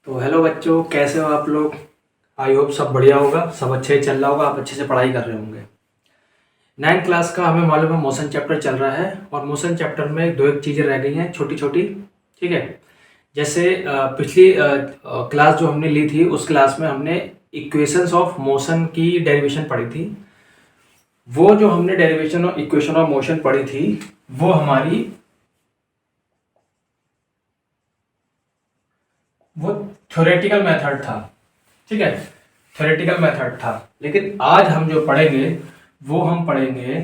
तो हेलो बच्चों, कैसे हो आप लोग। आई होप सब बढ़िया होगा, सब अच्छे चल रहा होगा, आप अच्छे से पढ़ाई कर रहे होंगे। 9th क्लास का हमें मालूम है मोशन चैप्टर चल रहा है और मोशन चैप्टर में दो एक चीज़ें रह गई हैं छोटी छोटी। ठीक है। जैसे पिछली क्लास जो हमने ली थी उस क्लास में हमने इक्वेशंस ऑफ मोशन की डेरिवेशन पढ़ी थी। वो जो हमने derivation of equation of motion पढ़ी थी वो हमारी वो थ्योरेटिकल मेथड था। ठीक है, थ्योरेटिकल मेथड था। लेकिन आज हम जो पढ़ेंगे वो हम पढ़ेंगे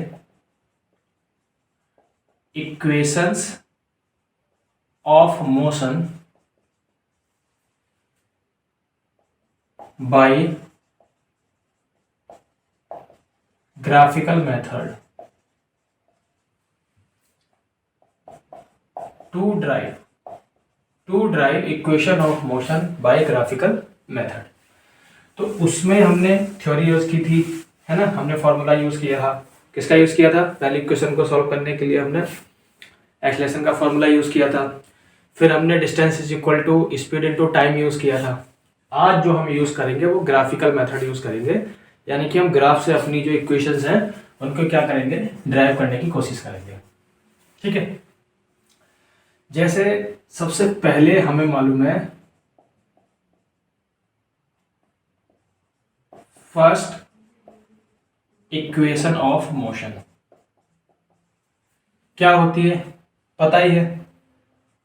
equations of motion by graphical method to drive equation of motion by graphical method. तो उसमें हमने थ्योरी यूज की थी, है ना। हमने फॉर्मूला यूज किया था। किसका यूज किया था? पहले इक्वेशन को सॉल्व करने के लिए हमने एक्सलेशन का फॉर्मूला यूज किया था। फिर हमने distance is equal to speed into time use किया था। आज जो हम यूज करेंगे वो ग्राफिकल मेथड यूज करेंगे, यानी कि हम ग्राफ से अपनी जो इक्वेशंस हैं उनको क्या करेंगे, ड्राइव करने की कोशिश करेंगे। ठीक है। जैसे सबसे पहले हमें मालूम है फर्स्ट इक्वेशन ऑफ मोशन क्या होती है, पता ही है।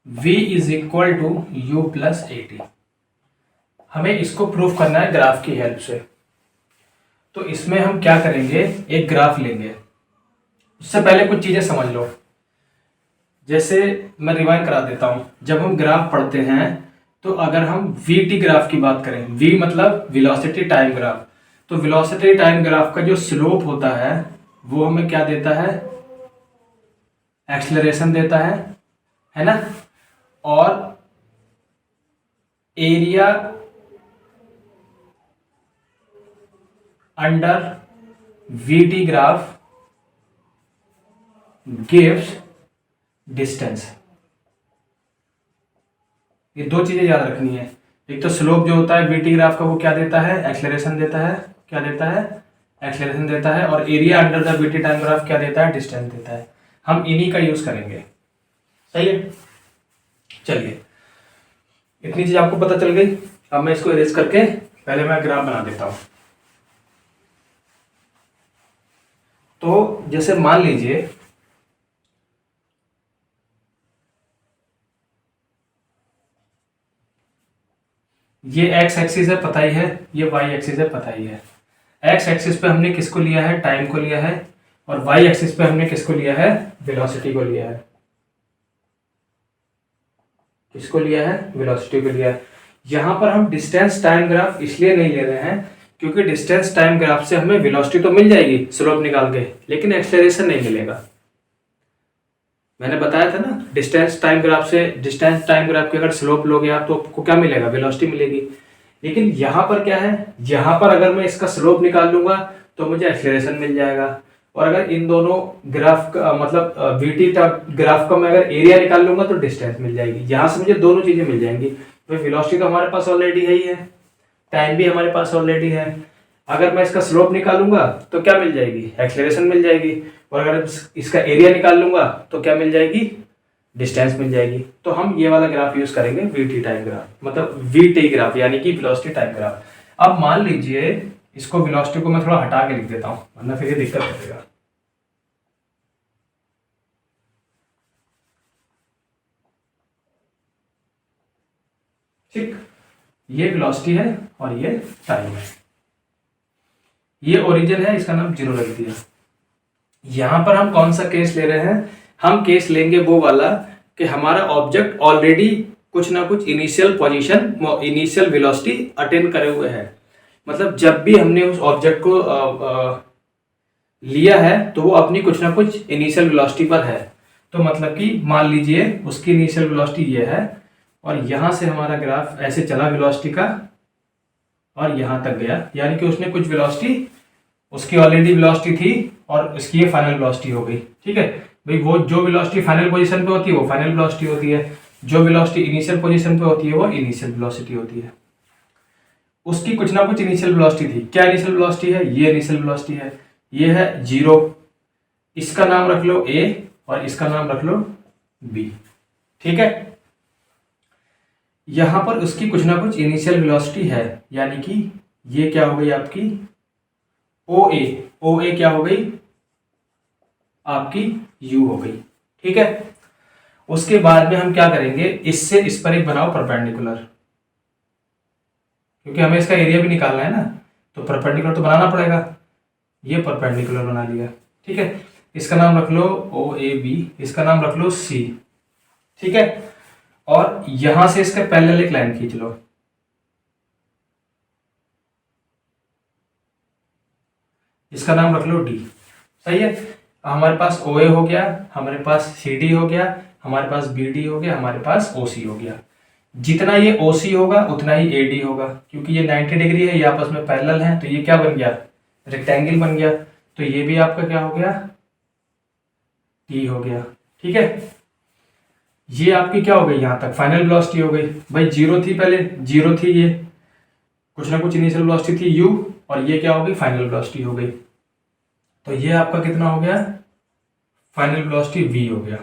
v is equal to you plus A T. हमें इसको प्रूफ करना है ग्राफ की हेल्प से। तो इसमें हम क्या करेंगे, एक ग्राफ लेंगे। उससे पहले कुछ चीजें समझ लो। जैसे मैं रिवाइंड करा देता हूं, जब हम ग्राफ पढ़ते हैं तो अगर हम वी टी ग्राफ की बात करें, v मतलब वेलोसिटी टाइम ग्राफ, तो वेलोसिटी टाइम ग्राफ का जो स्लोप होता है वो हमें क्या देता है, एक्सेलरेशन देता है ना। और area under VT graph gives distance. ये दो चीजें याद रखनी है। एक तो स्लोप जो होता है वीटी ग्राफ का वो क्या देता है, एक्सेलरेशन देता है। क्या देता है? एक्सेलरेशन देता है। और area under the VT time graph क्या देता है, डिस्टेंस देता है। हम इन्हीं का यूज करेंगे। सही है। चलिए, इतनी चीज आपको पता चल गई। अब मैं इसको इरेज करके पहले मैं ग्राफ बना देता हूं। तो जैसे मान लीजिए ये एक्स एक्सिस है, पता ही है। ये वाई एक्सिस है, पता ही है। एक्स एक्सिस पे हमने किसको लिया है, टाइम को लिया है। और वाई एक्सिस पे हमने किसको लिया है, वेलोसिटी को लिया है। किसको लिया है, वेलोसिटी को लिया है। यहां पर हम डिस्टेंस टाइम ग्राफ इसलिए नहीं ले रहे हैं क्योंकि डिस्टेंस टाइम ग्राफ से हमें वेलोसिटी तो मिल जाएगी स्लोप निकाल के, लेकिन एक्सेलरेशन नहीं मिलेगा। मैंने बताया था ना, डिस्टेंस टाइम ग्राफ की अगर स्लोप लोगे आप तो आपको क्या मिलेगा, वेलोसिटी मिलेगी। लेकिन यहाँ पर क्या है, यहाँ पर अगर मैं इसका स्लोप निकाल लूंगा तो मुझे एक्सेलरेशन मिल जाएगा। और अगर इन दोनों ग्राफ का मतलब वीटी ग्राफ का मैं अगर एरिया निकाल लूंगा तो डिस्टेंस मिल जाएगी। यहाँ से मुझे दोनों चीजें मिल जाएंगी। तो वेलोसिटी तो हमारे पास ऑलरेडी है ही है, टाइम भी हमारे पास ऑलरेडी है। अगर मैं इसका स्लोप निकालूंगा तो क्या मिल जाएगी, एक्सेलरेशन मिल जाएगी। और अगर इसका एरिया निकाल लूंगा तो क्या मिल जाएगी, डिस्टेंस मिल जाएगी। तो हम ये वाला ग्राफ यूज करेंगे, वीटी टाइम ग्राफ, मतलब वीटी ग्राफ यानी कि वेलोसिटी टाइम ग्राफ। अब मान लीजिए इसको वेलोसिटी को मैं थोड़ा हटा के लिख देता हूं, वरना फिर ये दिक्कत करेगा। ठीक, ये वेलोसिटी है और ये टाइम है। ये ओरिजिन है, इसका नाम 0 रख दिया। यहां पर हम कौन सा केस ले रहे हैं, हम केस लेंगे वो वाला कि हमारा ऑब्जेक्ट ऑलरेडी कुछ ना कुछ initial position, initial velocity attain करे हुए है। मतलब जब भी हमने उस ऑब्जेक्ट को लिया है तो वो अपनी कुछ ना कुछ इनिशियल वेलोसिटी पर है। तो मतलब कि मान लीजिए उसकी इनिशियल वेलोसिटी ये है और यहां से हमारा ग्राफ ऐसे चला वेलोसिटी का और यहां तक गया, यानी कि उसने कुछ वेलोसिटी, उसकी ऑलरेडी वेलोसिटी थी और उसकी ये फाइनल वेलोसिटी हो गई। ठीक है भाई, वो जो वेलोसिटी फाइनल पोजीशन पे होती है वो फाइनल वेलोसिटी होती है। जो वेलोसिटी इनिशियल पोजीशन पे होती है वो इनिशियल वेलोसिटी होती है। उसकी कुछ ना कुछ इनिशियल वेलोसिटी थी। क्या इनिशियल वेलोसिटी है? ये इनिशियल वेलोसिटी है। ये है 0। इसका नाम रख लो a और इसका नाम रख लो b। ठीक है, यहां पर उसकी कुछ ना कुछ इनिशियल वेलोसिटी है, यानी कि ये क्या हो गई आपकी OA। OA क्या हो गई आपकी U हो गई। ठीक है, उसके बाद में हम क्या करेंगे, इससे इस पर एक बनाओ परपेंडिकुलर, क्योंकि हमें इसका एरिया भी निकालना है ना, तो परपेंडिकुलर तो बनाना पड़ेगा। ये परपेंडिकुलर बना लिया। ठीक है, इसका नाम रख लो OAB, इसका नाम रख लो C। ठीक है, और यहां से इसके पैरेलल एक लाइन खींच लो। इसका नाम रख लो D। सही है, हमारे पास OA हो गया, हमारे पास CD हो गया, हमारे पास BD हो गया, हमारे पास OC हो गया। जितना ये OC होगा उतना ही AD होगा, क्योंकि ये 90 डिग्री है, ये आपस में पैरेलल है, तो ये क्या बन गया, रेक्टेंगल बन गया। तो ये भी आपका क्या हो गया, T हो गया। ठीक है, ये आपकी क्या हो गई, यहां तक फाइनल वेलोसिटी हो गई। भाई 0 थी, पहले 0 थी, ये कुछ ना कुछ इनिशियल वेलोसिटी थी U, और ये क्या हो गई, फाइनल वेलोसिटी हो गई। तो ये आपका कितना हो गया, फाइनल वेलोसिटी V हो गया।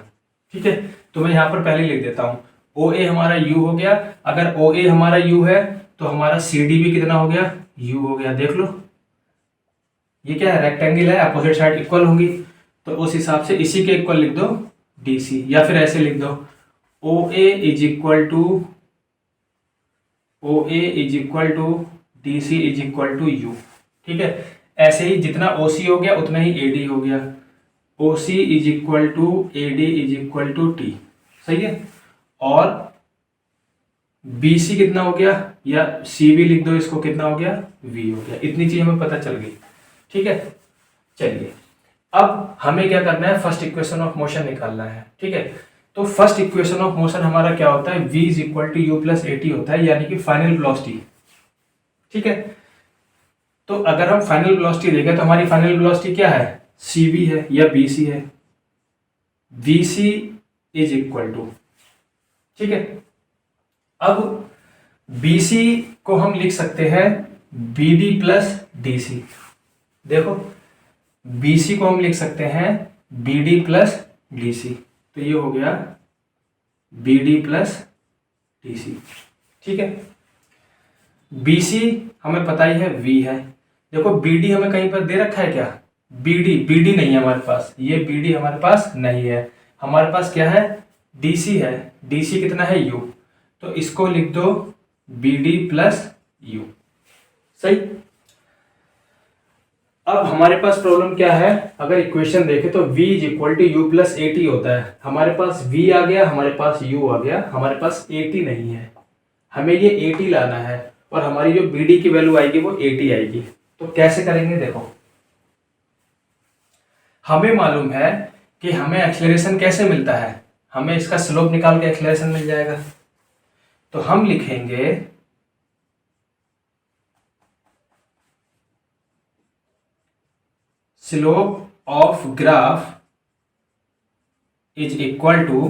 ठीक है, तो मैं यहां पर पहले लिख देता हूं, OA हमारा U हो गया। अगर OA हमारा U है तो हमारा CD भी कितना हो गया, U हो गया। देख लो, ये क्या है, रेक्टेंगल है, अपोजिट साइड इक्वल होंगी, तो उस हिसाब से इसी के इक्वल लिख दो DC, या फिर ऐसे लिख दो OA is equal to DC is equal to U। ठीक है, ऐसे ही जितना OC हो गया उतना ही AD हो गया। OC is equal to AD is equal to T। सही है, और BC कितना हो गया, या C भी लिख दो इसको, कितना हो गया, V हो गया। इतनी चीज हमें पता चल गई। ठीक है, चलिए अब हमें क्या करना है, फर्स्ट इक्वेशन ऑफ मोशन निकालना है। ठीक है, तो फर्स्ट इक्वेशन ऑफ मोशन हमारा क्या होता है, V is equal to U plus AT होता है, यानी कि फाइनल वेलोसिटी। ठीक है, तो अगर हम फाइनल वेलोसिटी देखें तो हमारी फाइनल वेलोसिटी क्या है, CV है या BC है। VC इज इक्वल टू, ठीक है, अब BC को हम लिख सकते हैं BD प्लस DC। देखो, BC को हम लिख सकते हैं BD प्लस DC, तो ये हो गया BD प्लस DC। ठीक है, BC हमें पता ही है V है। देखो BD हमें कहीं पर दे रखा है क्या, BD नहीं है हमारे पास, ये BD हमारे पास नहीं है। हमारे पास क्या है, DC है। DC कितना है, U, तो इसको लिख दो BD प्लस U। सही, अब हमारे पास प्रॉब्लम क्या है, अगर इक्वेशन देखें तो V is equal to U plus AT होता है। हमारे पास V आ गया, हमारे पास U आ गया, हमारे पास AT नहीं है। हमें ये AT लाना है, और हमारी जो BD की वैल्यू आएगी वो AT आएगी। तो कैसे करेंगे, देखो हमें मालूम है कि हमें एक्सेलरेशन कैसे मिलता है, हमें इसका स्लोप निकाल के एक्सेलरेशन मिल जाएगा। तो हम लिखेंगे slope of graph is equal to,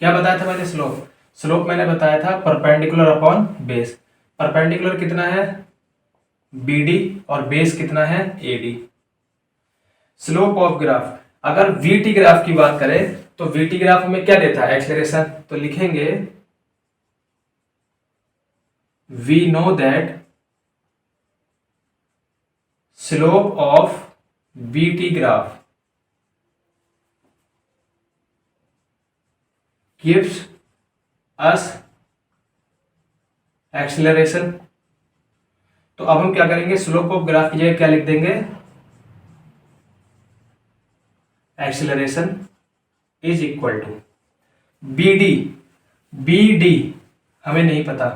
क्या बताया था मैंने, स्लोप मैंने बताया था परपेंडिकुलर अपॉन बेस। परपेंडिकुलर कितना है, BD, और बेस कितना है, AD। स्लोप ऑफ ग्राफ, अगर VT ग्राफ की बात करें तो VT ग्राफ हमें क्या देता है, एक्सेलरेशन। तो लिखेंगे we know that slope of VT graph gives us acceleration. तो अब हम क्या करेंगे, स्लोप ऑफ ग्राफ की जगह क्या लिख देंगे, acceleration is equal to BD हमें नहीं पता,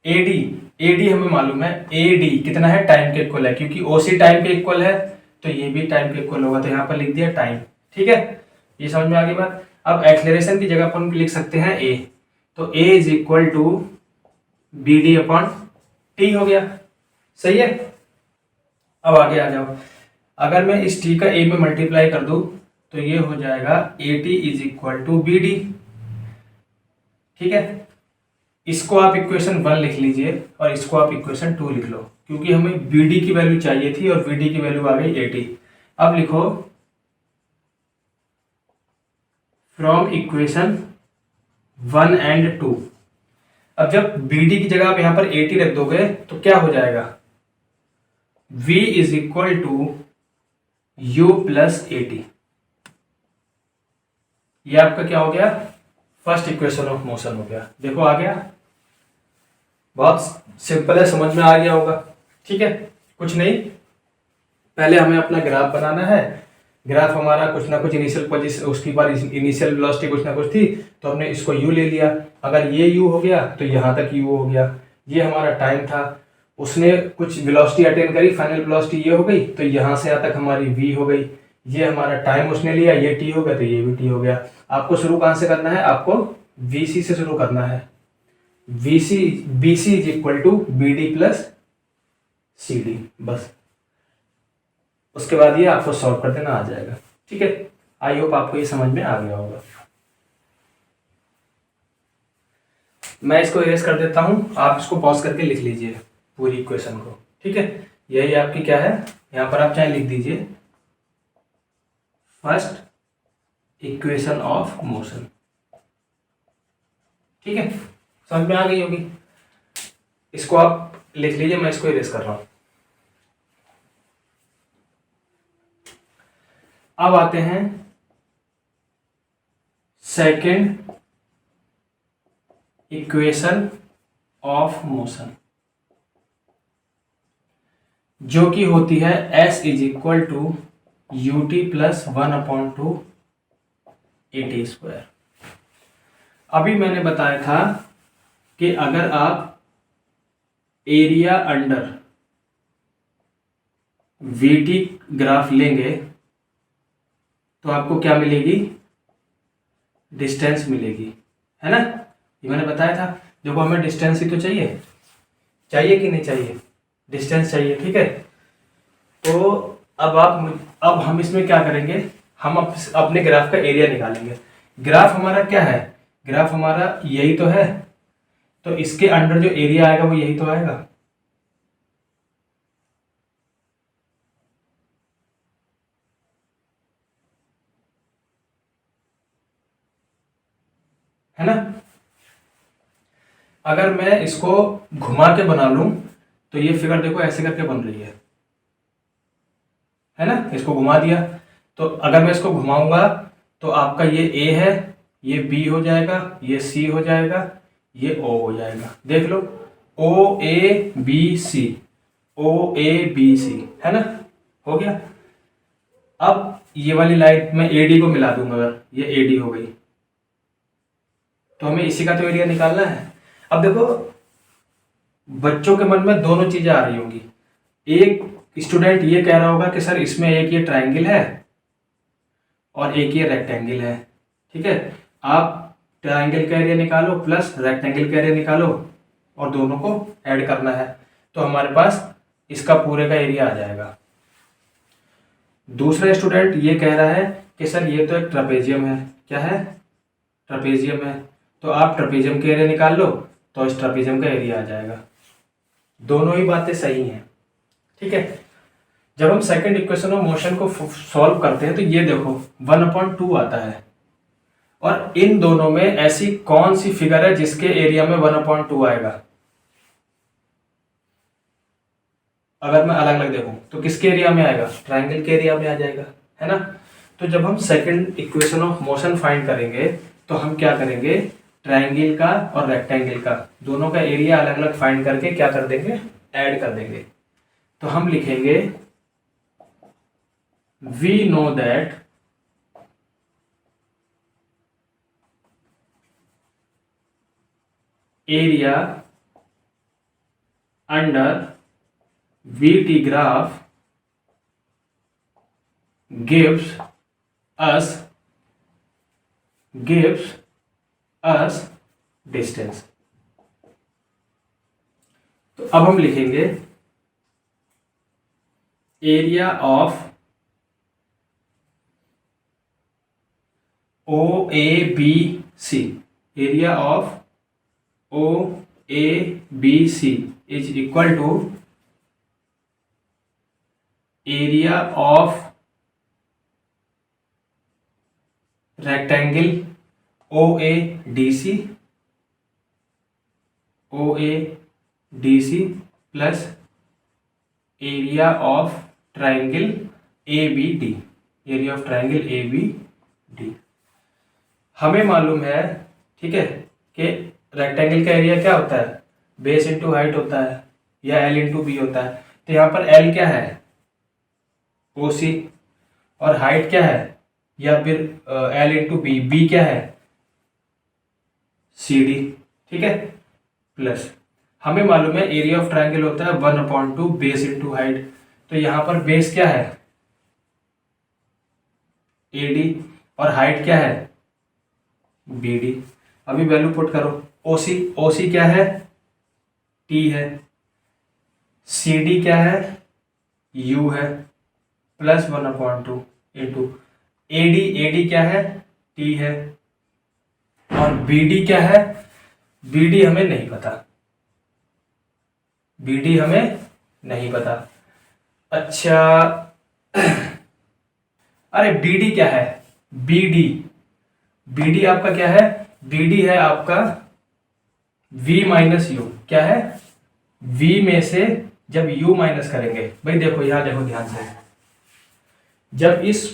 AD हमें मालूम है, AD कितना है, टाइम के इक्वल है, क्योंकि OC टाइम के इक्वल है, तो ये भी टाइम के इक्वल होगा, तो यहां पर लिख दिया टाइम। ठीक है, ये समझ में आ गई बात। अब एक्सेलरेशन की जगह पर हम लिख सकते हैं A, तो A is equal to BD upon T हो गया। सही है, अब आगे आ जाओ, अगर मैं इस T का A में मल्टीप्लाई कर दूं तो ये हो जाएगा AT is equal to BD। ठीक है, इसको आप इक्वेशन 1 लिख लीजिए और इसको आप इक्वेशन 2 लिख लो, क्योंकि हमें BD की वैल्यू चाहिए थी और BD की वैल्यू आ गई 80। अब लिखो फ्रॉम इक्वेशन 1 एंड 2। अब जब BD की जगह आप यहां पर 80 रख दोगे तो क्या हो जाएगा, V is equal to U plus 80। ये आपका क्या हो गया, फर्स्ट इक्वेशन ऑफ मोशन हो गया। देखो आ गया, बहुत सिंपल है, समझ में आ गया होगा। ठीक है, कुछ नहीं, पहले हमें अपना ग्राफ बनाना है। ग्राफ हमारा कुछ ना कुछ इनिशियल पोजीशन, उसकी बार इनिशियल वेलोसिटी कुछ ना कुछ थी, तो हमने इसको u ले लिया। अगर ये u हो गया तो यहाँ तक u हो गया। ये हमारा टाइम था, उसने कुछ वेलोसिटी अटेन करी, फाइनल वेलोसिटी ये हो गई, तो यहाँ से यहाँ तक हमारी v हो गई। ये हमारा टाइम उसने लिया, ये t हो गया, तो ये भी t हो गया। आपको शुरू कहाँ से करना है, आपको vc से शुरू करना है। bc is equal to bd plus cd, बस। उसके बाद ये आपको सॉल्व कर देना आ जाएगा। ठीक है, आई होप आपको ये समझ में आ गया होगा। मैं इसको इरेज कर देता हूं, आप इसको पॉज करके लिख लीजिए पूरी इक्वेशन को। ठीक है, यही आपकी क्या है, यहां पर आप चाहे लिख दीजिए फर्स्ट इक्वेशन ऑफ मोशन। ठीक है, समझ में आ गई होगी। इसको आप लिख लीजिए, मैं इसको इरेज कर रहा हूं। अब आते हैं सेकेंड इक्वेशन ऑफ मोशन, जो कि होती है S is equal to ut plus 1/2 AT square. अभी मैंने बताया था कि अगर आप एरिया अंडर VT ग्राफ लेंगे तो आपको क्या मिलेगी, डिस्टेंस मिलेगी, है ना। ये मैंने बताया था। देखो हमें डिस्टेंस ही तो चाहिए, चाहिए कि नहीं चाहिए, डिस्टेंस चाहिए। ठीक है, तो अब हम इसमें क्या करेंगे, हम अपने ग्राफ का एरिया निकालेंगे। ग्राफ हमारा क्या है, ग्राफ हमारा यही तो है, तो इसके अंडर जो एरिया आएगा वो यही तो आएगा। है ना। अगर मैं इसको घुमा के बना लूं तो ये फिगर देखो ऐसे करके बन रही है ना। इसको घुमा दिया तो अगर मैं इसको घुमाऊंगा तो आपका ये A है, ये B हो जाएगा, ये C हो जाएगा, ये O हो जाएगा। देख लो OABC, OABC, है ना, हो गया। अब ये वाली लाइन में AD को मिला दूंगा, अगर ये AD हो गई तो हमें इसी का तो एरिया निकालना है। अब देखो बच्चों के मन में दोनों चीजें आ रही होंगी। एक स्टूडेंट ये कह रहा होगा कि सर इसमें एक ये ट्रायंगल है और एक ये रेक्टेंगल है। ठीक है, आप ट्रायंगल का एरिया निकालो प्लस रेक्टेंगल का एरिया निकालो और दोनों को ऐड करना है, तो हमारे पास इसका पूरे का एरिया आ जाएगा। दूसरा स्टूडेंट ये कह रहा है कि सर ये तो एक ट्रेपेजियम है। क्या है, ट्रेपेजियम है, तो आप ट्रेपेजियम के एरिया निकाल लो तो इस ट्रेपेजियम का एरिया आ जाएगा। दोनों ही बातें सही हैं। ठीक है, जब हम सेकंड इक्वेशन ऑफ मोशन को सॉल्व करते हैं तो ये देखो 1/2 आता है, और इन दोनों में ऐसी कौन सी फिगर है जिसके एरिया में 1/2 आएगा। अगर मैं अलग अलग देखूं तो किसके एरिया में आएगा, ट्रायंगल के एरिया में आ जाएगा, है ना। तो जब हम second equation of motion find करेंगे तो हम क्या करेंगे, ट्रायंगल का और रेक्टेंगल का दोनों का एरिया अलग अलग फाइंड करके क्या कर देंगे, ऐड कर देंगे। तो हम लिखेंगे we know that area under VT graph gives us distance। तो अब हम लिखेंगे area of O A B C, area of O A B C is equal to area of rectangle O A D C, O A D C plus area of triangle A B D, area of triangle A B D. हमें मालूम है, ठीक है, कि rectangle का area क्या होता है, बेस इंटू हाइट होता है या एल इंटू बी होता है। तो यहाँ पर एल क्या है, ओ सी, और हाइट क्या है, या फिर एल इंटू बी, बी क्या है, सी डी, ठीक है, प्लस हमें मालूम है एरिया ऑफ ट्राइंगल होता है 1/2 बेस इंटू हाइट। तो यहाँ पर बेस क्या है, ए डी, और हाइट क्या है, बी डी। अभी वैल्यू पुट करो, ओसी, ओसी क्या है, टी है, सी डी क्या है, यू है, प्लस 1/2 इंटू ए डी क्या है, टी है, और बी डी क्या है, बी डी हमें नहीं पता, बी डी हमें नहीं पता। अच्छा अरे बी डी क्या है, बी डी, बी डी आपका क्या है, बी डी है आपका v माइनस यू, क्या है, v में से जब u माइनस करेंगे, भाई देखो यहां देखो ध्यान से, जब इस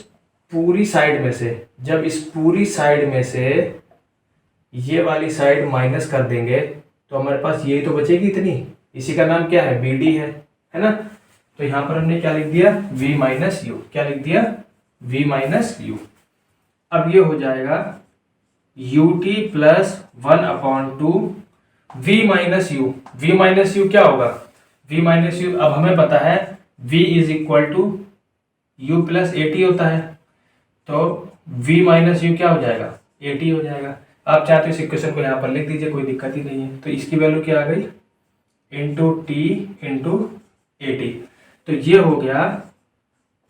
पूरी साइड में से, जब इस पूरी साइड में से ये वाली साइड माइनस कर देंगे तो हमारे पास ये तो बचेगी इतनी, इसी का नाम क्या है, बी डी है ना। तो यहां पर हमने क्या लिख दिया, v माइनस यू, क्या लिख दिया, v माइनस यू। अब ये हो जाएगा U T plus 1/2 v minus you, v minus you क्या होगा, v माइनस यू, अब हमें पता है v is equal to you plus A T होता है, तो v माइनस यू क्या हो जाएगा, ए टी हो जाएगा। आप चाहते हो इस इक्वेशन को यहाँ पर लिख दीजिए, कोई दिक्कत ही नहीं है। तो इसकी वैल्यू क्या आ गई, into T into A T, तो ये हो गया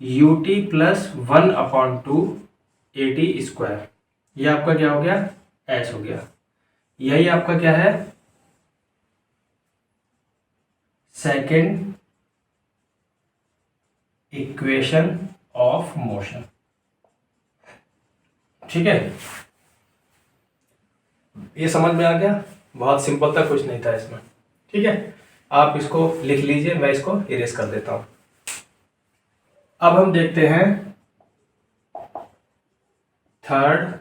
U T plus 1/2 A T square, ये आपका क्या हो गया, एच हो गया। यही आपका क्या है, सेकेंड इक्वेशन ऑफ मोशन, ठीक है। ये समझ में आ गया, बहुत सिंपल था, कुछ नहीं था इसमें, ठीक है। आप इसको लिख लीजिए, मैं इसको इरेज कर देता हूं। अब हम देखते हैं थर्ड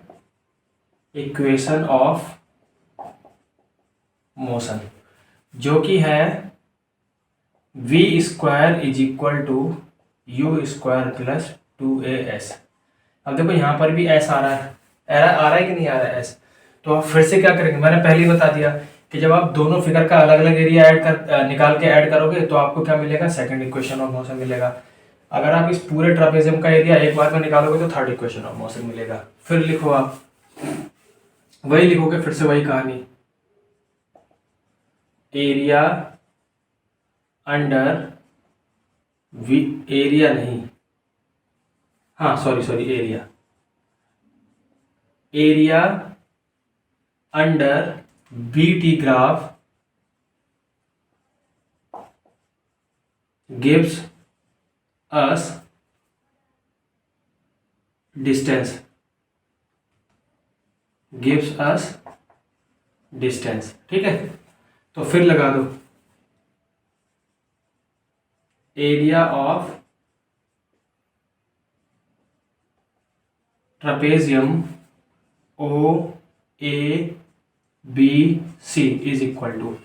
इक्वेशन ऑफ मोशन, जो कि है v square is equal to U square plus 2as। अब देखो यहाँ पर भी s आ रहा है कि नहीं आ रहा है s, तो आप फिर से क्या करेंगे, मैंने पहले ही बता दिया कि जब आप दोनों फिगर का अलग अलग एरिया निकाल के ऐड करोगे तो आपको क्या मिलेगा, सेकंड इक्वेशन ऑफ मोशन मिलेगा। अगर आप इस पूरे ट्रापेजियम का एरिया एक बार में निकालोगे तो थर्ड इक्वेशन ऑफ मोशन मिलेगा। फिर लिखो, आप वही लिखोगे, फिर से वही कहानी, एरिया अंडर वी, एरिया नहीं, हाँ sorry area under B T graph gives us distance, gives us distance, ठीक है। तो फिर लगा दो, area of trapezium O A B C is equal to,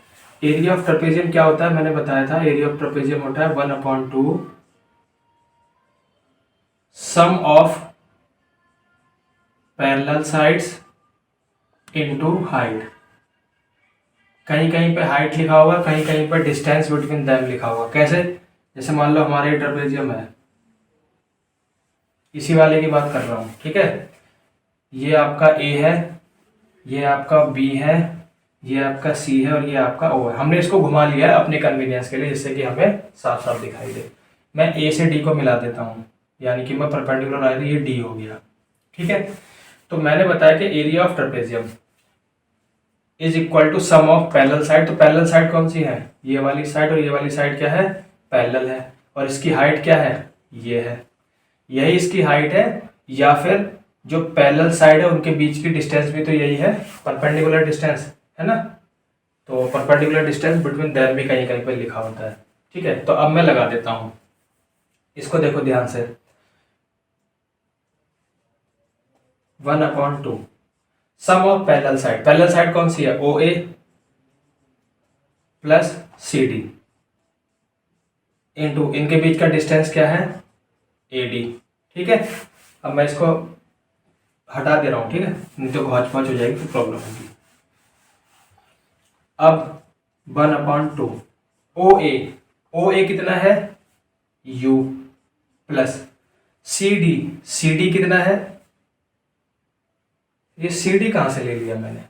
area of trapezium क्या होता है, मैंने बताया था, एरिया ऑफ ट्रापेजियम होता है 1/2 sum of parallel sides into height. कहीं कहीं पे हाइट लिखा होगा, कहीं कहीं पे डिस्टेंस बिटवीन देम लिखा होगा। कैसे, जैसे मान लो हमारे ट्रापेजियम है, इसी वाले की बात कर रहा हूँ, ठीक है। ये आपका ए है, ये आपका बी है, ये आपका सी है और ये आपका ओ है। हमने इसको घुमा लिया है अपने कन्वीनियंस के लिए, जिससे कि हमें साफ साफ दिखाई दे। मैं ए से डी को मिला देता हूँ, यानी कि मैं परपेंडिकुलर आया, ये डी हो गया, ठीक है। तो मैंने बताया कि area of trapezium is equal to sum of parallel side. तो पैरेलल साइड कौन सी है? ये वाली साइड, और ये वाली साइड क्या है? पैरेलल है। और इसकी हाइट क्या है? ये है, यही इसकी हाइट है। या फिर जो पैरेलल साइड है उनके बीच की डिस्टेंस भी तो यही है, परपेंडिकुलर डिस्टेंस है ना। तो परपेंडिकुलर डिस्टेंस बिटवीन देम भी कहीं कहीं पर लिखा होता है। ठीक है, तो अब मैं लगा देता हूं, इसको देखो ध्यान से। 1/2 sum of parallel side, parallel side कौन सी है? O A plus C D into इनके बीच का डिस्टेंस क्या है? A D. ठीक है, अब मैं इसको हटा दे रहा हूं, ठीक है, नहीं तो हौच पौच हो जाएगी तो प्रॉब्लम होगी। अब 1/2 ओ ए कितना है? u प्लस सी डी कितना है? ये सी डी कहां से ले लिया मैंने?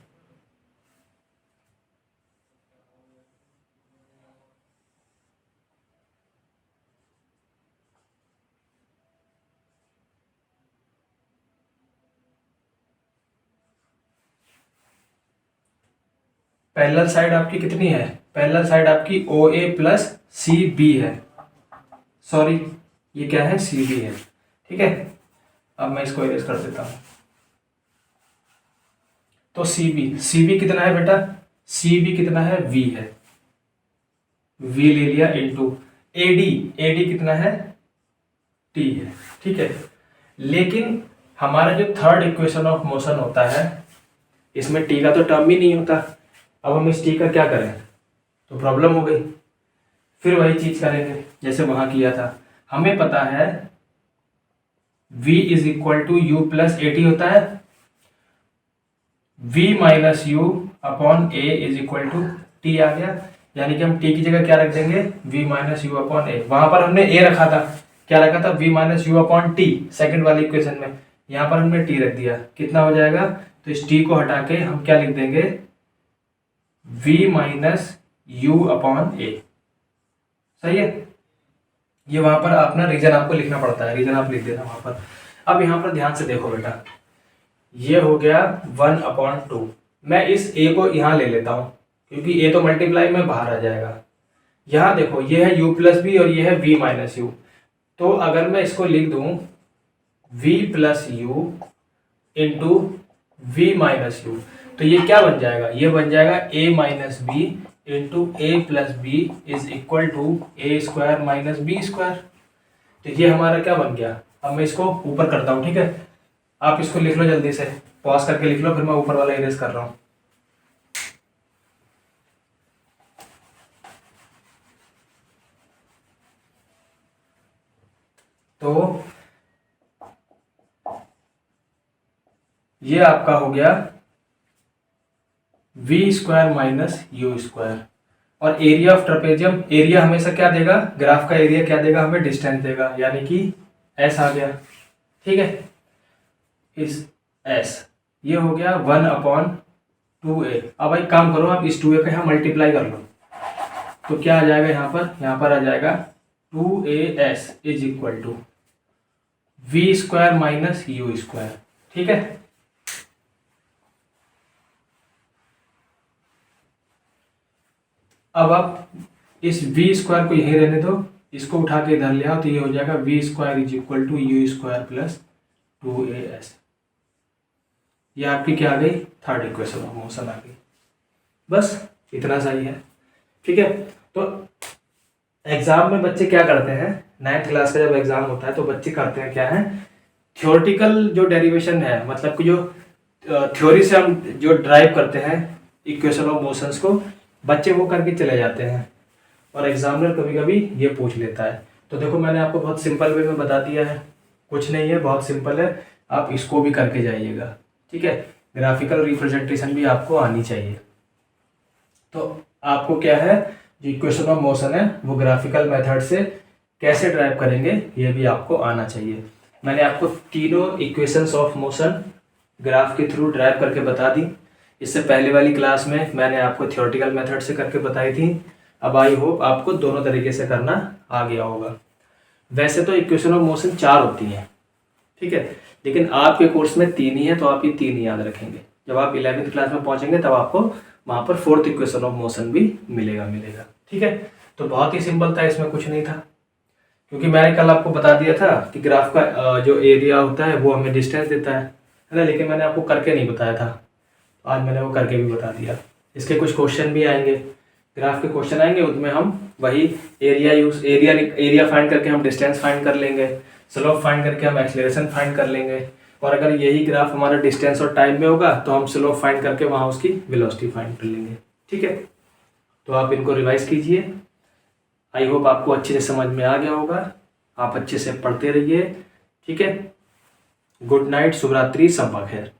पैरेलल साइड आपकी कितनी है? पैरेलल साइड आपकी ओ ए प्लस सी बी है। सॉरी, ये क्या है? सी बी है। ठीक है, अब मैं इसको इरेज कर देता हूं। तो सी बी कितना है बेटा? सी बी कितना है? वी है, वी ले लिया इंटू ए डी कितना है? टी है। ठीक है, लेकिन हमारा जो थर्ड इक्वेशन ऑफ मोशन होता है इसमें टी का तो टर्म ही नहीं होता। अब हम इस टी का क्या करें? तो प्रॉब्लम हो गई। फिर वही चीज करेंगे जैसे वहां किया था। हमें पता है v is equal to you plus A T होता है, v minus u upon a is equal to t आ गया। यानी कि हम t की जगह क्या रख देंगे? v माइनस यू अपॉन ए। वहां पर हमने a रखा था, क्या रखा था? v minus u upon T second वाली इक्वेशन में। यहां पर हमने t रख दिया, कितना हो जाएगा? तो इस t को हटा के हम क्या लिख देंगे? v माइनस यू अपॉन ए। सही है, ये वहां पर अपना रीजन आपको लिखना पड़ता है, रीजन आप लिख देना वहां पर। अब यहां पर ध्यान से देखो बेटा, ये हो गया 1/2। मैं इस a को यहां ले लेता हूं क्योंकि a तो मल्टीप्लाई में बाहर आ जाएगा। यहां देखो, ये है u प्लस बी और ये है v माइनस यू। तो अगर मैं इसको लिख दूं v plus U into V minus U, तो ये क्या बन जाएगा? ये बन जाएगा a minus B into A plus B is equal to A square minus B square. तो ये हमारा क्या बन गया? अब मैं इसको ऊपर करता हूं, ठीक है, आप इसको लिख लो जल्दी से, पॉज करके लिख लो, फिर मैं ऊपर वाला इरेज कर रहा हूं। तो ये आपका हो गया V square minus U square. और एरिया ऑफ ट्रेपेजियम, एरिया हमेशा क्या देगा? ग्राफ का एरिया क्या देगा? हमें डिस्टेंस देगा, यानी कि एस आ गया। ठीक है, इस एस ये हो गया 1/2a। अब एक काम करो, आप इस 2a का यहाँ मल्टीप्लाई कर लो, तो क्या आ जाएगा यहाँ पर? यहाँ पर आ जाएगा 2as is equal to V square minus U square. ठीक है, अब आप इस वी स्क्वायर को यहीं रहने दो, इसको उठा के इधर ले आओ, तो ये हो जाएगा V square is equal to U square plus 2as। ये आपकी क्या आ गई? थर्ड इक्वेशन ऑफ मोशन आ गई। बस इतना सही है। ठीक है, तो एग्जाम में बच्चे क्या करते हैं? 9th क्लास का जब एग्जाम होता है तो बच्चे करते हैं क्या है? थ्योरेटिकल जो डेरिवेशन है, मतलब कि जो थ्योरी से हम जो ड्राइव करते हैं इक्वेशन ऑफ मोशंस को, बच्चे वो करके चले जाते हैं और एग्जामिनर कभी कभी ये पूछ लेता है। तो देखो, मैंने आपको बहुत सिंपल वे में बता दिया है, कुछ नहीं है, बहुत सिंपल है, आप इसको भी करके जाइएगा। ठीक है, ग्राफिकल रिप्रेजेंटेशन भी आपको आनी चाहिए। तो आपको क्या है, जो इक्वेशन ऑफ मोशन है वो ग्राफिकल मेथड से कैसे ड्राइव करेंगे ये भी आपको आना चाहिए। मैंने आपको तीनों इक्वेशंस ऑफ मोशन ग्राफ के थ्रू ड्राइव करके बता दी। इससे पहले वाली क्लास में मैंने आपको थ्योरेटिकल मेथड से करके बताई थी। अब आई होप आपको दोनों तरीके से करना आ गया होगा। वैसे तो इक्वेशन ऑफ मोशन 4 होती हैं, ठीक है। लेकिन आपके कोर्स में 3 ही है तो आप ये 3 ही याद रखेंगे। जब आप 11वीं क्लास में पहुंचेंगे तब आपको वहां पर 4th इक्वेशन ऑफ मोशन भी मिलेगा। ठीक है, तो बहुत ही सिंपल था, इसमें कुछ नहीं था, क्योंकि मैंने कल आपको बता दिया था कि ग्राफ का जो एरिया होता है वो हमें डिस्टेंस देता है ना, लेकिन मैंने आपको करके नहीं बताया था। आज मैंने वो करके भी बता दिया। इसके कुछ क्वेश्चन भी आएंगे, ग्राफ के क्वेश्चन आएंगे, उसमें हम वही एरिया फाइंड करके हम डिस्टेंस फाइंड कर लेंगे, स्लोप फाइंड करके हम एक्सेलरेशन फाइंड कर लेंगे, और अगर यही ग्राफ हमारा डिस्टेंस और टाइम में होगा तो हम स्लोप फाइंड करके वहाँ उसकी वेलोसिटी फाइंड कर लेंगे। ठीक है, तो आप इनको रिवाइज कीजिए। आई होप आपको अच्छे से समझ में आ गया होगा। आप अच्छे से पढ़ते रहिए। ठीक है, गुड नाइट, शुभ रात्रि, सब खैर।